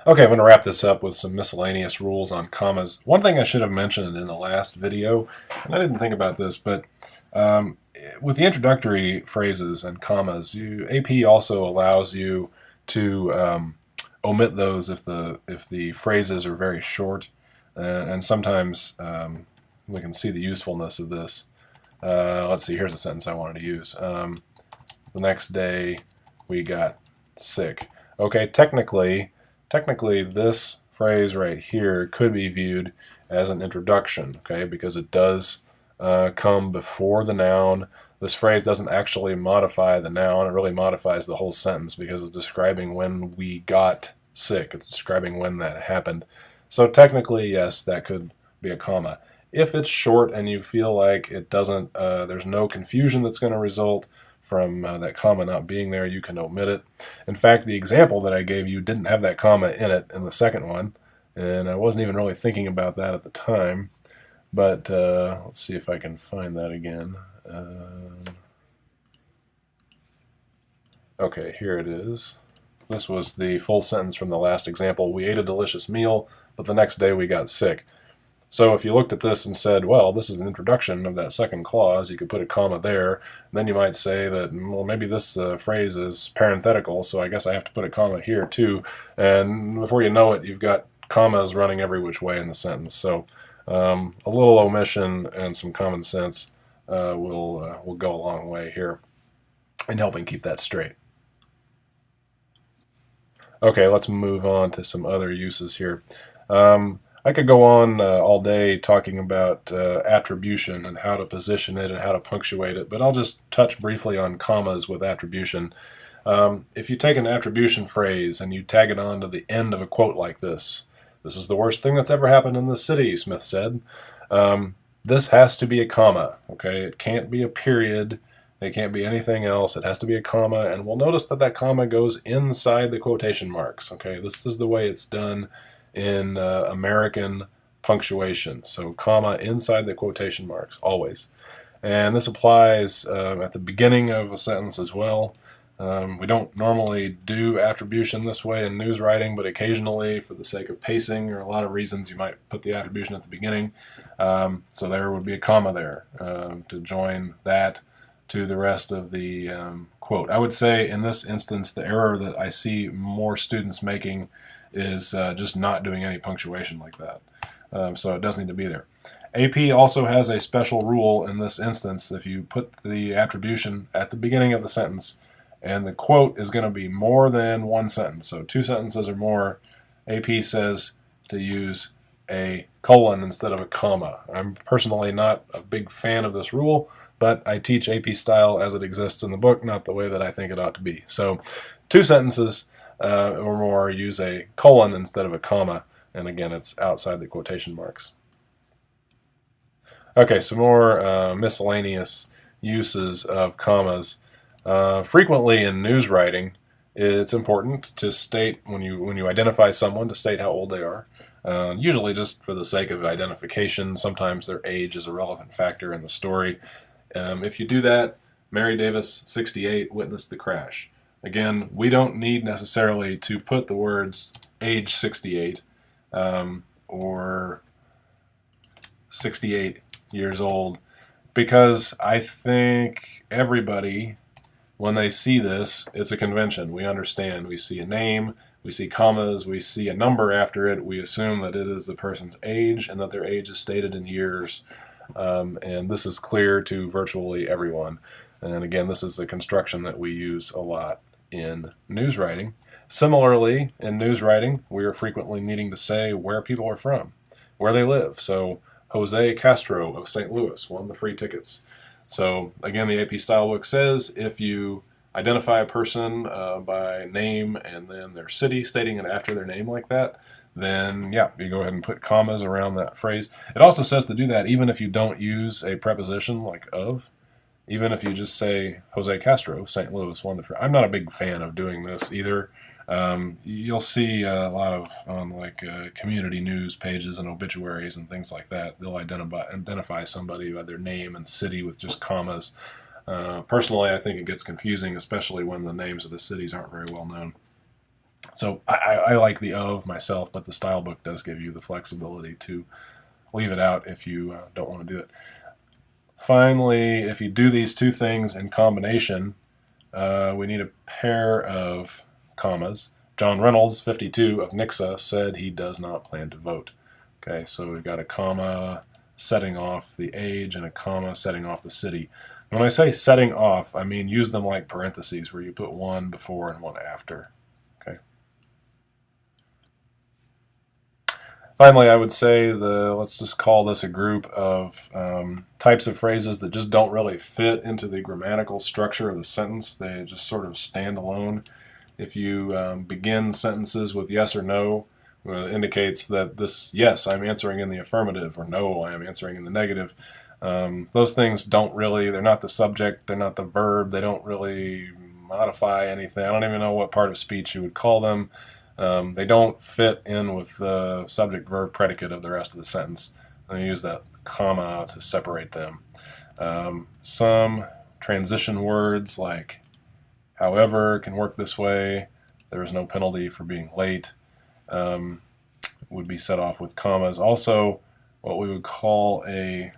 Okay, I'm going to wrap this up with some miscellaneous rules on commas. One thing I should have mentioned in the last video, and I didn't think about this, but um, with the introductory phrases and commas, AP also allows you to omit those if the phrases are very short, and sometimes we can see the usefulness of this. Let's see, here's a sentence I wanted to use. The next day we got sick. Okay, technically this phrase right here could be viewed as an introduction, okay, because it does come before the noun. This phrase doesn't actually modify the noun, it really modifies the whole sentence because it's describing when we got sick. It's describing when that happened. So technically, yes, that could be a comma. If it's short and you feel like it doesn't, there's no confusion that's going to result from that comma not being there, you can omit it. In fact, the example that I gave you didn't have that comma in it in the second one, and I wasn't even really thinking about that at the time. But let's see if I can find that again. Okay, here it is. This was the full sentence from the last example. We ate a delicious meal, but the next day we got sick. So if you looked at this and said, well, this is an introduction of that second clause, you could put a comma there. Then you might say that, well, maybe this phrase is parenthetical, so I guess I have to put a comma here too. And before you know it, you've got commas running every which way in the sentence. So a little omission and some common sense will go a long way here in helping keep that straight. Okay, let's move on to some other uses here. I could go on all day talking about attribution and how to position it and how to punctuate it, but I'll just touch briefly on commas with attribution. If you take an attribution phrase and you tag it on to the end of a quote like this is the worst thing that's ever happened in this city, Smith said. This has to be a comma, okay? It can't be a period. It can't be anything else. It has to be a comma, and we'll notice that that comma goes inside the quotation marks, okay? This is the way it's done in American punctuation. So comma inside the quotation marks, always. And this applies at the beginning of a sentence as well. We don't normally do attribution this way in news writing, but occasionally, for the sake of pacing or a lot of reasons, you might put the attribution at the beginning. So there would be a comma there to join that to the rest of the quote. I would say in this instance, the error that I see more students making is just not doing any punctuation like that. So it does need to be there. AP also has a special rule in this instance. If you put the attribution at the beginning of the sentence and the quote is going to be more than one sentence, so two sentences or more, AP says to use a colon instead of a comma. I'm personally not a big fan of this rule, but I teach AP style as it exists in the book, not the way that I think it ought to be. So two sentences or more use a colon instead of a comma, and again, it's outside the quotation marks. Okay, some more miscellaneous uses of commas. Frequently in news writing, it's important to state when you identify someone to state how old they are. Usually just for the sake of identification. Sometimes their age is a relevant factor in the story. If you do that, Mary Davis, 68, witnessed the crash. Again, we don't need necessarily to put the words age 68 or 68 years old, because I think everybody, when they see this, it's a convention. We understand. We see a name, we see commas, we see a number after it, we assume that it is the person's age and that their age is stated in years. And this is clear to virtually everyone. And again, this is a construction that we use a lot in news writing. Similarly, in news writing, we are frequently needing to say where people are from, where they live. So Jose Castro of St. Louis won the free tickets. So again, the AP Style book says if you identify a person by name and then their city, stating it after their name like that, then yeah, you go ahead and put commas around that phrase. It also says to do that even if you don't use a preposition like of. Even if you just say Jose Castro, St. Louis won the free. I'm not a big fan of doing this either. You'll see a lot of on like community news pages and obituaries and things like that. They'll identify somebody by their name and city with just commas. Personally, I think it gets confusing, especially when the names of the cities aren't very well known. So I like the of myself, but the style book does give you the flexibility to leave it out if you don't want to do it. Finally, if you do these two things in combination, we need a pair of commas. John Reynolds, 52, of Nixa, said he does not plan to vote. Okay, so we've got a comma setting off the age and a comma setting off the city. When I say setting off, I mean use them like parentheses where you put one before and one after. Okay. Finally, I would say let's just call this a group of types of phrases that just don't really fit into the grammatical structure of the sentence. They just sort of stand alone. If you begin sentences with yes or no, it indicates that this yes, I'm answering in the affirmative, or no, I am answering in the negative. Those things don't really, they're not the subject, they're not the verb, they don't really modify anything. I don't even know what part of speech you would call them. They don't fit in with the subject, verb, predicate of the rest of the sentence. I use that comma to separate them. Some transition words like however can work this way. There is no penalty for being late. Would be set off with commas. Also, what we would call a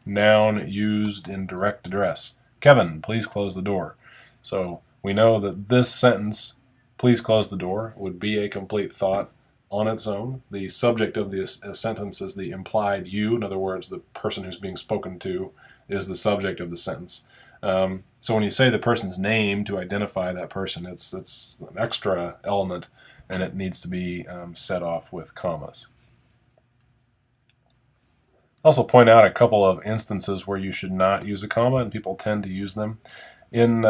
noun used in direct address. Kevin, please close the door. So we know that this sentence, please close the door, would be a complete thought on its own. The subject of the sentence is the implied you. In other words, the person who's being spoken to is the subject of the sentence. So when you say the person's name to identify that person, it's an extra element, and it needs to be set off with commas. Also point out a couple of instances where you should not use a comma, and people tend to use them. In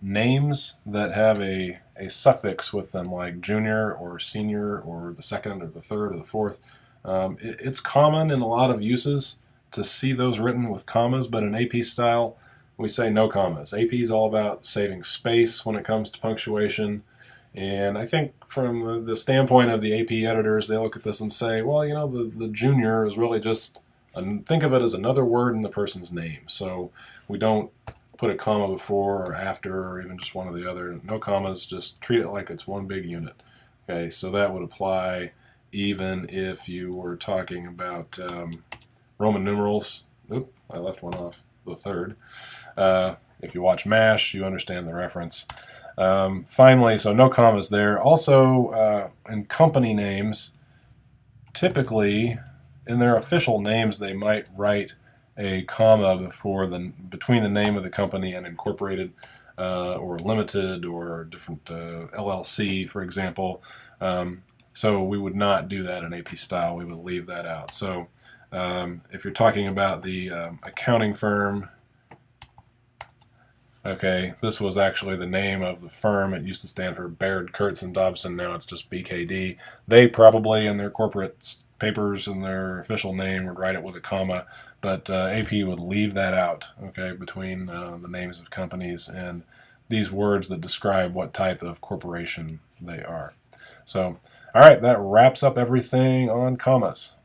names that have a suffix with them, like junior or senior or the second or the third or the fourth, it's common in a lot of uses to see those written with commas, but in AP style, we say no commas. AP is all about saving space when it comes to punctuation. And I think from the standpoint of the AP editors, they look at this and say, well, you know, the junior is really just, think of it as another word in the person's name. So we don't put a comma before or after or even just one or the other. No commas, just treat it like it's one big unit. Okay, so that would apply even if you were talking about Roman numerals. Oop, I left one off, the third. If you watch MASH, you understand the reference. Finally, so no commas there. Also, in company names, typically in their official names, they might write a comma between the name of the company and incorporated or limited or different LLC, for example. So we would not do that in AP style. We would leave that out. So if you're talking about the accounting firm, okay, this was actually the name of the firm. It used to stand for Baird, Kurtz, and Dobson. Now it's just BKD. They probably, in their corporate papers and their official name, would write it with a comma, but AP would leave that out, okay, between the names of companies and these words that describe what type of corporation they are. So, all right, that wraps up everything on commas.